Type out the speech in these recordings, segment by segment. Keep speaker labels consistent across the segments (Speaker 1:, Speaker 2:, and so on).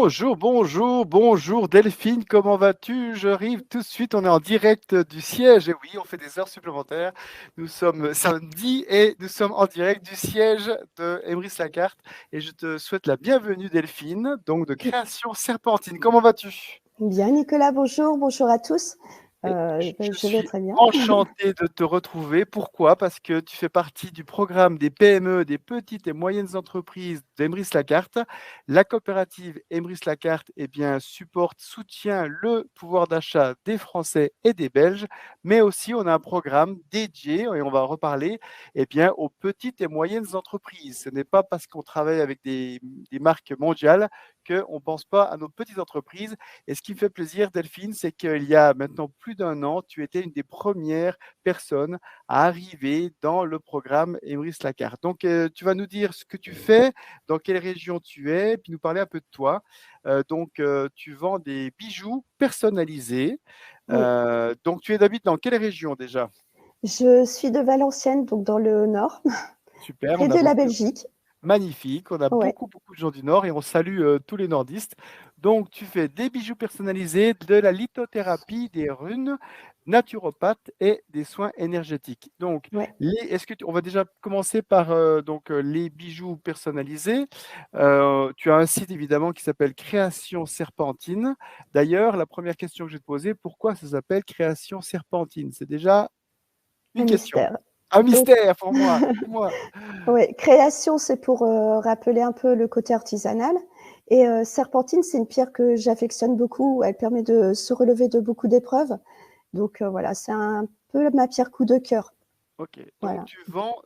Speaker 1: Bonjour, bonjour, bonjour Delphine, comment vas-tu? J'arrive tout de suite, on est en direct du siège, et oui, on fait des heures supplémentaires. Nous sommes samedi et nous sommes en direct du siège de Emrys-Lacarte et je te souhaite la bienvenue Delphine, donc de Création Serpentine. Comment vas-tu?
Speaker 2: Bien, Nicolas, bonjour, bonjour à tous.
Speaker 1: Et je
Speaker 2: Je vais
Speaker 1: suis
Speaker 2: très bien.
Speaker 1: enchanté de te retrouver. Pourquoi? Parce que tu fais partie du programme des PME, des petites et moyennes entreprises d'Emrys-Lacarte. La coopérative Emrys-Lacarte, eh bien, supporte, soutient le pouvoir d'achat des Français et des Belges, mais aussi on a un programme dédié, et on va en reparler, eh bien, aux petites et moyennes entreprises. Ce n'est pas parce qu'on travaille avec des marques mondiales qu'on ne pense pas à nos petites entreprises. Et ce qui me fait plaisir, Delphine, c'est qu'il y a maintenant plus d'un an, tu étais une des premières personnes à arriver dans le programme Emrys-Lacarte. Donc, tu vas nous dire ce que tu fais, dans quelle région tu es, puis nous parler un peu de toi. Tu vends des bijoux personnalisés.
Speaker 2: Oui,
Speaker 1: Donc, tu es d'habite dans quelle région déjà?
Speaker 2: je suis de Valenciennes, donc dans le nord,
Speaker 1: Super,
Speaker 2: près
Speaker 1: on a
Speaker 2: de la
Speaker 1: beaucoup.
Speaker 2: Belgique.
Speaker 1: Magnifique, on a
Speaker 2: Ouais,
Speaker 1: beaucoup, beaucoup de gens du Nord et on salue tous les nordistes. Donc, tu fais des bijoux personnalisés, de la lithothérapie, des runes, naturopathe et des soins énergétiques. Donc,
Speaker 2: ouais.
Speaker 1: on va déjà commencer par les bijoux personnalisés. Tu as un site évidemment qui s'appelle Création Serpentine. D'ailleurs, la première question que je vais te poser, pourquoi ça s'appelle Création Serpentine? C'est déjà
Speaker 2: Un
Speaker 1: une question.
Speaker 2: mystère.
Speaker 1: Un
Speaker 2: Donc,
Speaker 1: mystère pour moi. Dis-moi.
Speaker 2: ouais, création, c'est pour rappeler un peu le côté artisanal. Et serpentine, c'est une pierre que j'affectionne beaucoup. Elle permet de se relever de beaucoup d'épreuves. Donc voilà, c'est un peu ma pierre coup de cœur.
Speaker 1: Ok, donc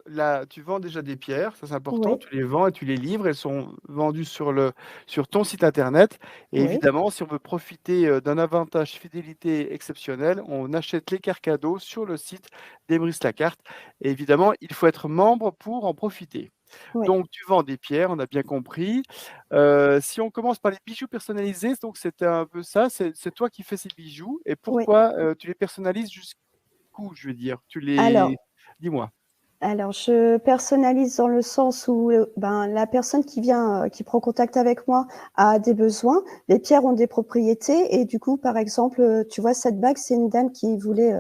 Speaker 2: Voilà.
Speaker 1: tu vends déjà des pierres, ça c'est important,
Speaker 2: Oui,
Speaker 1: tu les vends et tu les livres, elles sont vendues sur ton site internet. Et
Speaker 2: oui,
Speaker 1: évidemment, si on veut profiter d'un avantage fidélité exceptionnel, on achète les cartes cadeaux sur le site d'Emrys-Lacarte. Et évidemment, il faut être membre pour en profiter.
Speaker 2: oui,
Speaker 1: Donc tu vends des pierres, on a bien compris. Si on commence par les bijoux personnalisés, donc c'était un peu ça, c'est toi qui fais ces bijoux. Et
Speaker 2: oui.
Speaker 1: pourquoi tu les personnalises jusqu'où, je veux dire?
Speaker 2: Alors,
Speaker 1: Dis-moi.
Speaker 2: Alors, je personnalise dans le sens où ben, la personne qui vient, qui prend contact avec moi a des besoins. Les pierres ont des propriétés et du coup, par exemple, tu vois, cette bague, c'est une dame qui voulait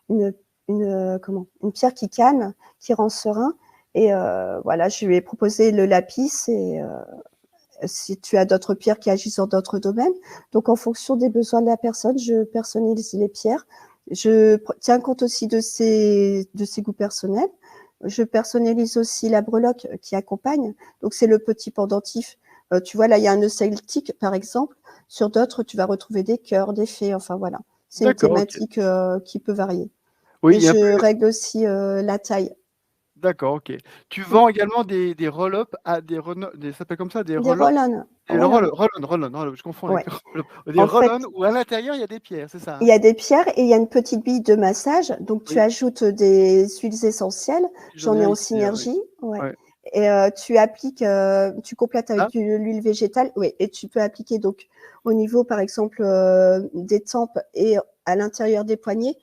Speaker 2: une, une pierre qui calme, qui rend serein. Et voilà, je lui ai proposé le lapis et si tu as d'autres pierres qui agissent dans d'autres domaines. Donc, en fonction des besoins de la personne, je personnalise les pierres. Je tiens compte aussi de ses goûts personnels. Je personnalise aussi la breloque qui accompagne. Donc, c'est le petit pendentif. Tu vois, là, il y a un nœud celtique, par exemple. Sur d'autres, tu vas retrouver des cœurs, des fées. Enfin, voilà. C'est une
Speaker 1: D'accord, OK.
Speaker 2: thématique qui peut varier.
Speaker 1: Oui,
Speaker 2: Et
Speaker 1: il y a un peu
Speaker 2: je règle aussi la taille.
Speaker 1: d'accord, OK. Tu vends également des roll-up à ça s'appelle comme ça, des
Speaker 2: Des
Speaker 1: roll-up?
Speaker 2: roll-on.
Speaker 1: Des
Speaker 2: Roll-on.
Speaker 1: roll-on, je confonds avec
Speaker 2: Ouais.
Speaker 1: roll-up. Des
Speaker 2: En fait,
Speaker 1: roll-on où à l'intérieur, il y a des pierres, c'est ça,
Speaker 2: il
Speaker 1: hein?
Speaker 2: y a des pierres et il y a une petite bille de massage. Donc, tu
Speaker 1: Oui,
Speaker 2: ajoutes des huiles essentielles.
Speaker 1: j'en
Speaker 2: J'en
Speaker 1: ai
Speaker 2: ai
Speaker 1: un
Speaker 2: en
Speaker 1: ici, oui.
Speaker 2: synergie. Ouais.
Speaker 1: Ouais.
Speaker 2: Et tu appliques, tu complètes avec
Speaker 1: Ah,
Speaker 2: de l'huile végétale. Oui, et tu peux appliquer donc au niveau, par exemple, des tempes et à l'intérieur des poignets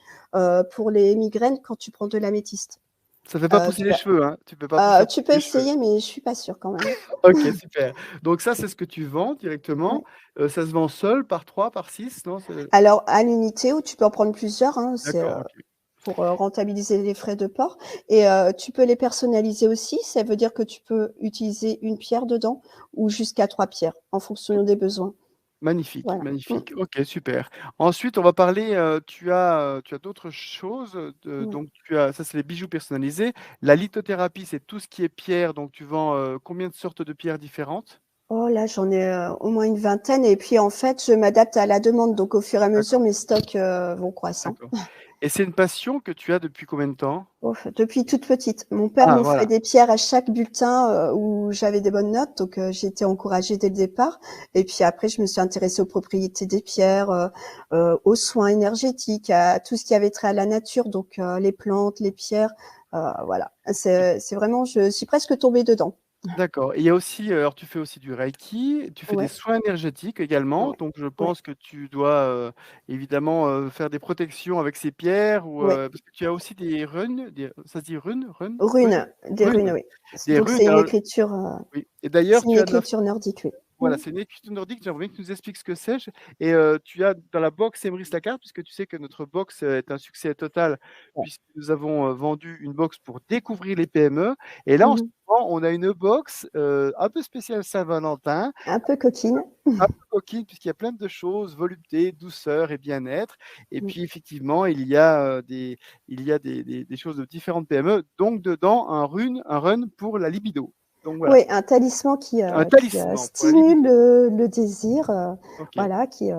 Speaker 2: pour les migraines quand tu prends de l'améthyste.
Speaker 1: ça fait pas pousser les
Speaker 2: Tu,
Speaker 1: cheveux, hein? Tu peux pas faire
Speaker 2: tu
Speaker 1: pousser
Speaker 2: peux
Speaker 1: les cheveux.
Speaker 2: essayer, mais je suis pas sûre quand même.
Speaker 1: OK, super. Donc ça, c'est ce que tu vends directement.
Speaker 2: Ouais.
Speaker 1: Ça se vend seul, par 3, par 6, non?
Speaker 2: Alors, à l'unité, ou tu peux en prendre plusieurs, hein, c'est
Speaker 1: D'accord, OK.
Speaker 2: pour rentabiliser les frais de port. Et tu peux les personnaliser aussi. Ça veut dire que tu peux utiliser une pierre dedans ou jusqu'à 3 pierres en fonction des besoins.
Speaker 1: Magnifique,
Speaker 2: Voilà. Mmh.
Speaker 1: magnifique. OK, super. Ensuite, on va parler, tu as d'autres choses,
Speaker 2: Ouais.
Speaker 1: donc tu as ça, c'est les bijoux personnalisés. La lithothérapie, c'est tout ce qui est pierre, donc tu vends, combien de sortes de pierres différentes?
Speaker 2: Oh là, j'en ai au moins une vingtaine. Et puis en fait, je m'adapte à la demande. Donc au fur et à mesure,
Speaker 1: D'accord,
Speaker 2: mes stocks vont croissant.
Speaker 1: d'accord. Et c'est une passion que tu as depuis combien de temps?
Speaker 2: Ouf, depuis toute petite. Mon père
Speaker 1: Ah
Speaker 2: m'offrait
Speaker 1: voilà,
Speaker 2: des pierres à chaque bulletin où j'avais des bonnes notes, donc j'ai été encouragée dès le départ. Et puis après, je me suis intéressée aux propriétés des pierres, aux soins énergétiques, à tout ce qui avait trait à la nature, donc les plantes, les pierres. Voilà, c'est vraiment, je suis presque tombée dedans.
Speaker 1: d'accord. Et il y a aussi, alors tu fais aussi du reiki, tu fais des
Speaker 2: Ouais,
Speaker 1: soins énergétiques également,
Speaker 2: ouais,
Speaker 1: donc je
Speaker 2: ouais,
Speaker 1: pense que tu dois, évidemment, faire des protections avec ces pierres ou,
Speaker 2: ouais.
Speaker 1: parce que tu as aussi des runes, ça se dit runes? Runes?
Speaker 2: Runes, des runes,
Speaker 1: Runes?
Speaker 2: oui.
Speaker 1: Des
Speaker 2: Donc
Speaker 1: runes, alors oui, et
Speaker 2: c'est
Speaker 1: d'ailleurs
Speaker 2: une
Speaker 1: tu as de la
Speaker 2: écriture nordique, oui.
Speaker 1: Voilà,
Speaker 2: Mmh.
Speaker 1: c'est une équité nordique. J'aimerais bien que tu nous expliques ce que c'est. Et tu as dans la box Emrys Lacarte, puisque tu sais que notre box est un succès total,
Speaker 2: Ouais.
Speaker 1: puisque nous avons vendu une box pour découvrir les PME. Et là, en ce
Speaker 2: Mmh.
Speaker 1: moment, on a une box un peu spéciale Saint-Valentin,
Speaker 2: Un peu coquine.
Speaker 1: un peu coquine, puisqu'il y a plein de choses, volupté, douceur et bien-être. Et
Speaker 2: Mmh.
Speaker 1: puis, effectivement, il y a des choses de différentes PME. Donc, dedans, un run pour la libido. Donc, voilà.
Speaker 2: Oui, un talisman
Speaker 1: Un
Speaker 2: qui,
Speaker 1: talisman pour la
Speaker 2: stimule
Speaker 1: libido.
Speaker 2: le désir,
Speaker 1: OK.
Speaker 2: voilà, qui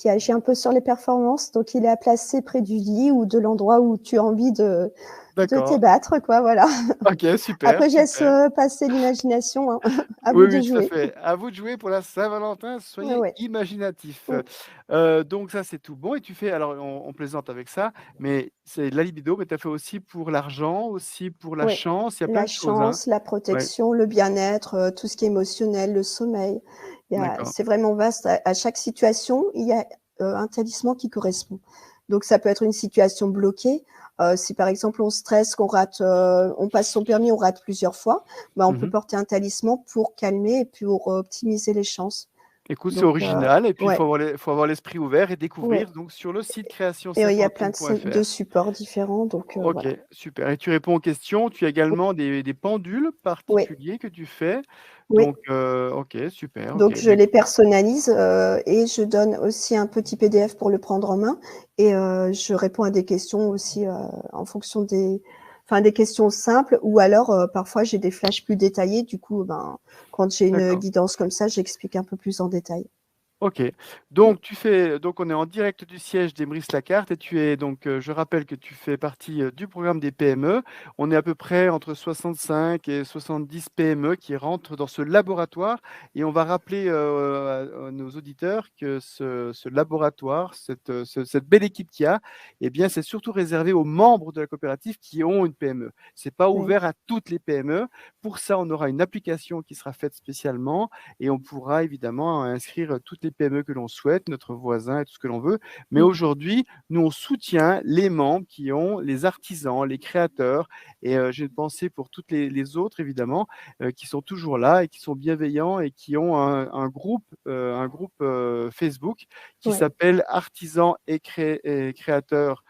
Speaker 2: agit un peu sur les performances. Donc il est à placer près du lit ou de l'endroit où tu as envie de
Speaker 1: D'accord.
Speaker 2: t'ébattre, quoi, voilà.
Speaker 1: OK, super,
Speaker 2: Après je laisse,
Speaker 1: super.
Speaker 2: passer l'imagination, hein. À
Speaker 1: Oui,
Speaker 2: vous de
Speaker 1: oui, tout à
Speaker 2: jouer.
Speaker 1: fait. À vous de jouer pour la Saint-Valentin, soyez
Speaker 2: Ouais.
Speaker 1: imaginatifs.
Speaker 2: Mmh.
Speaker 1: Donc ça, c'est tout bon et tu fais alors on plaisante avec ça, mais c'est de la libido, mais tu as fait aussi pour l'argent, aussi pour la
Speaker 2: Ouais.
Speaker 1: chance, il y a plein
Speaker 2: La
Speaker 1: de choses, hein?
Speaker 2: chance, la
Speaker 1: Ouais,
Speaker 2: protection, le bien-être, tout ce qui est émotionnel, le sommeil.
Speaker 1: d'accord,
Speaker 2: C'est vraiment vaste. À chaque situation, il y a, un talisman qui correspond. Donc ça peut être une situation bloquée, si par exemple on stresse, on passe son permis, on rate plusieurs fois, bah, on peut
Speaker 1: mmh.
Speaker 2: porter un talisman pour calmer et pour optimiser les chances.
Speaker 1: Écoute, c'est
Speaker 2: Donc
Speaker 1: original et puis il
Speaker 2: ouais,
Speaker 1: faut avoir l'esprit ouvert et
Speaker 2: ouais,
Speaker 1: découvrir donc sur le site
Speaker 2: et il y a plein de
Speaker 1: créationserpentine.fr.
Speaker 2: supports différents, donc
Speaker 1: OK,
Speaker 2: voilà.
Speaker 1: super et tu réponds aux questions. Tu as également des pendules
Speaker 2: Oui,
Speaker 1: particuliers que tu fais
Speaker 2: oui.
Speaker 1: donc OK, super, OK.
Speaker 2: Donc je les personnalise, et je donne aussi un petit PDF pour le prendre en main et je réponds à des questions aussi, en fonction des questions simples ou alors, parfois j'ai des flashs plus détaillés. Du coup, ben, quand j'ai une
Speaker 1: D'accord.
Speaker 2: guidance comme ça, j'explique un peu plus en détail.
Speaker 1: OK. Donc on est en direct du siège d'Emrys Lacarte et tu es donc, je rappelle que tu fais partie, du programme des PME. On est à peu près entre 65 et 70 PME qui rentrent dans ce laboratoire et on va rappeler, à nos auditeurs que ce laboratoire, cette belle équipe qu'il y a, eh bien, c'est surtout réservé aux membres de la coopérative qui ont une PME. C'est pas
Speaker 2: Oui,
Speaker 1: ouvert à toutes les PME. Pour ça, on aura une application qui sera faite spécialement et on pourra évidemment inscrire toutes les PME que l'on souhaite, notre voisin et tout ce que l'on veut. Mais
Speaker 2: mmh,
Speaker 1: aujourd'hui, nous, on soutient les membres qui ont les artisans, les créateurs et j'ai une pensée pour toutes les autres évidemment, qui sont toujours là et qui sont bienveillants et qui ont un groupe, Facebook qui
Speaker 2: ouais,
Speaker 1: s'appelle Artisans et créateurs,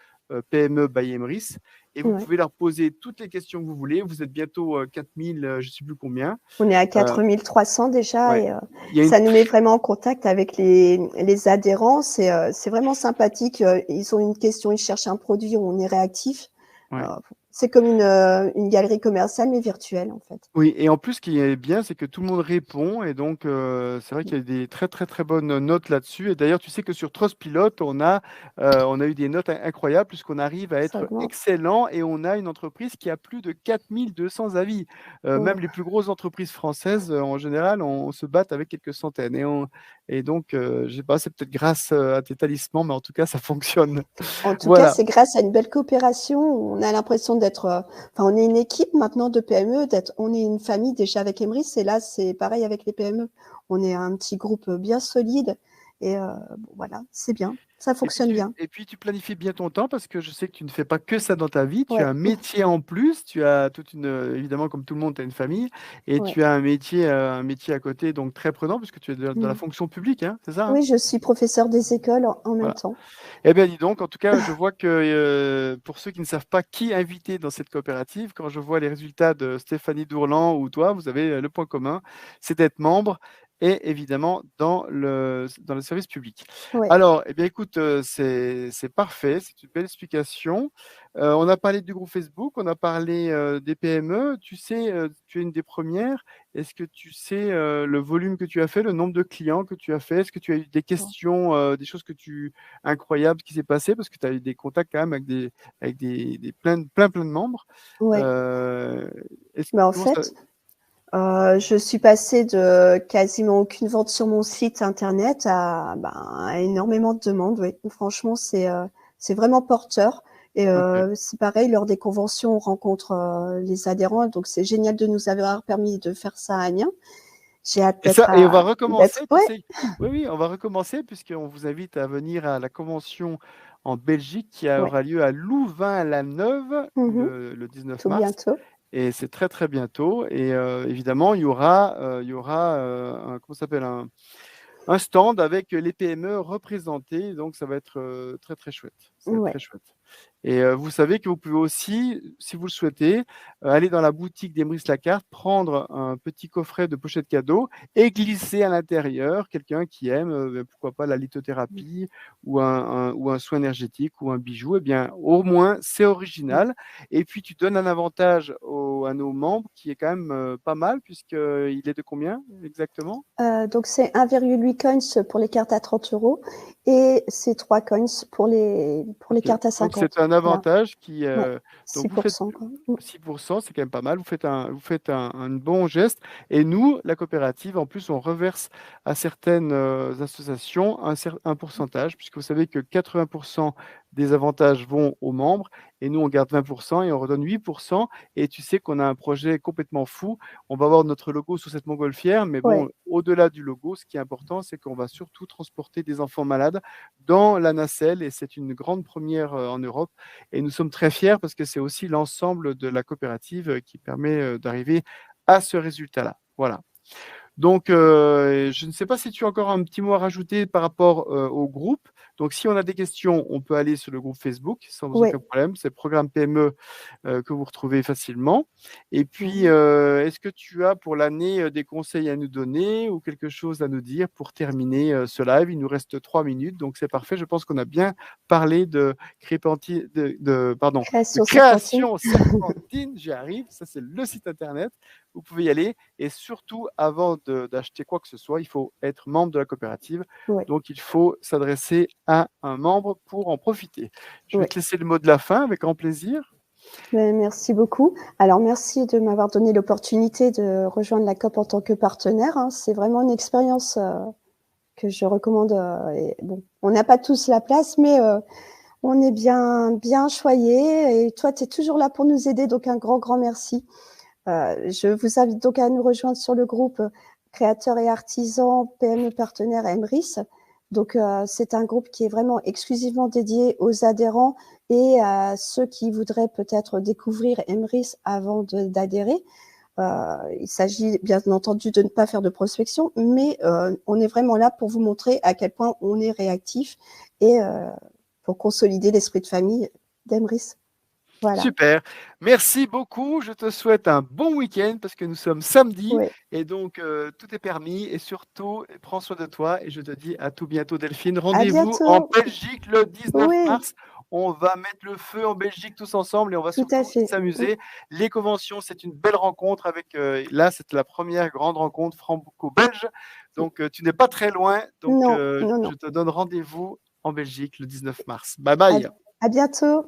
Speaker 1: PME by Emrys et vous
Speaker 2: ouais.
Speaker 1: pouvez leur poser toutes les questions que vous voulez. Vous êtes bientôt, 4 000, je ne sais plus combien.
Speaker 2: On est à
Speaker 1: Heu,
Speaker 2: 4 300 déjà
Speaker 1: ouais,
Speaker 2: et
Speaker 1: il y a une
Speaker 2: ça nous met
Speaker 1: tr
Speaker 2: vraiment en contact avec les adhérents. C'est vraiment sympathique, ils ont une question, ils cherchent un produit, on est réactif. Heu,
Speaker 1: ouais.
Speaker 2: c'est comme une galerie commerciale mais virtuelle, en fait.
Speaker 1: Oui et en plus, ce qui est bien, c'est que tout le monde répond et donc c'est vrai qu'il y a des très, très, très bonnes notes là-dessus et d'ailleurs, tu sais que sur Trustpilot, on a eu des notes incroyables puisqu'on arrive à
Speaker 2: Ça
Speaker 1: être
Speaker 2: augmente.
Speaker 1: excellent et on a une entreprise qui a plus de 4 200 avis.
Speaker 2: Mmh.
Speaker 1: Même les plus grosses entreprises françaises, en général, on se battent avec quelques centaines et donc je sais pas, c'est peut-être grâce, à tes talismans, mais en tout cas, ça fonctionne.
Speaker 2: En tout cas,
Speaker 1: Voilà.
Speaker 2: c'est grâce à une belle coopération. On a l'impression d'être, enfin, on est une équipe maintenant de PME, on est une famille déjà avec Emrys et là, c'est pareil avec les PME. On est un petit groupe bien solide et bon, voilà, c'est bien, ça fonctionne bien.
Speaker 1: Et puis tu planifies bien ton temps parce que je sais que tu ne fais pas que ça dans ta vie. Tu as
Speaker 2: Ouais,
Speaker 1: un métier en plus, tu as toute une, évidemment comme tout le monde, tu as une famille et
Speaker 2: ouais.
Speaker 1: tu as un métier à côté donc très prenant puisque tu es dans la
Speaker 2: Mmh.
Speaker 1: fonction publique, hein, c'est ça, hein?
Speaker 2: Oui, je suis professeure des écoles en même
Speaker 1: Voilà.
Speaker 2: temps.
Speaker 1: Eh bien dis donc, en tout cas, je vois que, pour ceux qui ne savent pas qui inviter dans cette coopérative, quand je vois les résultats de Stéphanie Dourlan ou toi, vous avez, le point commun, c'est d'être membre et évidemment dans le service public.
Speaker 2: Ouais.
Speaker 1: Alors, eh bien écoute, c'est parfait, c'est une belle explication. On a parlé du groupe Facebook, on a parlé, des PME. Tu sais, tu es une des premières. Est-ce que tu sais, le volume que tu as fait, le nombre de clients que tu as fait? Est-ce que tu as eu des questions, des choses que tu incroyable ce qui s'est passé parce que tu as eu des contacts quand même avec des plein de membres.
Speaker 2: Ouais.
Speaker 1: Heu, est-ce
Speaker 2: Mais en
Speaker 1: comment ça
Speaker 2: fait, je suis passée de quasiment aucune vente sur mon site internet à, ben, à énormément de demandes, oui. Franchement, c'est vraiment porteur et
Speaker 1: OK
Speaker 2: c'est pareil, lors des conventions, on rencontre, les adhérents, donc c'est génial de nous avoir permis de faire ça à Amiens. J'ai hâte
Speaker 1: et on va
Speaker 2: d'être
Speaker 1: recommencer, tu
Speaker 2: ouais.
Speaker 1: sais? Oui, oui, on va recommencer puisqu'on vous invite à venir à la convention en Belgique qui
Speaker 2: Ouais.
Speaker 1: aura lieu à Louvain-la-Neuve
Speaker 2: Mmh.
Speaker 1: le 19
Speaker 2: Tout
Speaker 1: mars.
Speaker 2: bientôt.
Speaker 1: et c'est très très bientôt. Et évidemment, il y aura comment ça s'appelle un stand avec les PME représentés. Donc, ça va être très très chouette. Ça va être
Speaker 2: Ouais.
Speaker 1: très chouette. Et vous savez que vous pouvez aussi, si vous le souhaitez, aller dans la boutique d'Emrys Lacarte, prendre un petit coffret de pochette cadeau et glisser à l'intérieur quelqu'un qui aime, pourquoi pas la lithothérapie ou un soin énergétique ou un bijou. Eh bien, au moins, c'est original. Et puis, tu donnes un avantage à nos membres qui est quand même pas mal, puisqu'il est de combien exactement?
Speaker 2: Donc c'est 1,8 coins pour les cartes à 30 € et c'est 3 coins pour les
Speaker 1: Ok.
Speaker 2: cartes à
Speaker 1: Donc,
Speaker 2: 50.
Speaker 1: c'est un
Speaker 2: Voilà.
Speaker 1: avantage qui.
Speaker 2: Ouais.
Speaker 1: Donc, vous faites
Speaker 2: 6%, quoi.
Speaker 1: 6%, c'est quand même pas mal. Vous faites un bon geste. Et nous, la coopérative, en plus, on reverse à certaines associations un pourcentage, puisque vous savez que 80% des avantages vont aux membres, et nous, on garde 20% et on redonne 8%. Et tu sais qu'on a un projet complètement fou. On va avoir notre logo sur cette montgolfière, mais bon,
Speaker 2: Ouais.
Speaker 1: au-delà du logo, ce qui est important, c'est qu'on va surtout transporter des enfants malades dans la nacelle, et c'est une grande première en Europe. Et nous sommes très fiers parce que c'est aussi l'ensemble de la coopérative qui permet d'arriver à ce résultat-là. Voilà. Donc, je ne sais pas si tu as encore un petit mot à rajouter par rapport au groupe. Donc, si on a des questions, on peut aller sur le groupe Facebook sans
Speaker 2: Ouais.
Speaker 1: aucun problème. C'est Programme PME que vous retrouvez facilement. Et puis,
Speaker 2: Mmh.
Speaker 1: est-ce que tu as pour l'année des conseils à nous donner ou quelque chose à nous dire pour terminer ce live? Il nous reste 3 minutes, donc c'est parfait. Je pense qu'on a bien parlé de
Speaker 2: Création serpentine.
Speaker 1: création serpentine. J'y arrive. Ça, c'est le site internet. Vous pouvez y aller. Et surtout, avant d'acheter quoi que ce soit, il faut être membre de la coopérative.
Speaker 2: Ouais.
Speaker 1: Donc, il faut s'adresser à un membre pour en profiter. Je vais
Speaker 2: Ouais.
Speaker 1: te laisser le mot de la fin avec grand plaisir.
Speaker 2: Merci beaucoup. Alors merci de m'avoir donné l'opportunité de rejoindre la COP en tant que partenaire, hein. C'est vraiment une expérience, que je recommande, et bon, on n'a pas tous la place, mais on est bien choyés et toi, tu es toujours là pour nous aider, donc un grand, grand merci. Je vous invite donc à nous rejoindre sur le groupe créateurs et artisans PME partenaires Emrys. Donc, c'est un groupe qui est vraiment exclusivement dédié aux adhérents et à ceux qui voudraient peut-être découvrir Emrys avant d'adhérer. Il s'agit bien entendu de ne pas faire de prospection, mais on est vraiment là pour vous montrer à quel point on est réactif et pour consolider l'esprit de famille d'Emrys. Voilà.
Speaker 1: Super. Merci beaucoup. Je te souhaite un bon week-end parce que nous sommes samedi
Speaker 2: Ouais.
Speaker 1: et donc tout est permis. Et surtout, prends soin de toi et je te dis à tout bientôt, Delphine.
Speaker 2: À
Speaker 1: Rendez-vous en
Speaker 2: bientôt.
Speaker 1: Belgique le 19
Speaker 2: Oui,
Speaker 1: mars. On va mettre le feu en Belgique tous ensemble et on va
Speaker 2: tout à
Speaker 1: surtout
Speaker 2: fait.
Speaker 1: s'amuser. Les conventions, c'est une belle rencontre avec, là, c'est la première grande rencontre franco-belge. Donc, tu n'es pas très loin. Donc,
Speaker 2: Non, non,
Speaker 1: je
Speaker 2: non.
Speaker 1: te donne rendez-vous en Belgique le 19 mars. Bye
Speaker 2: À,
Speaker 1: bye.
Speaker 2: à bientôt.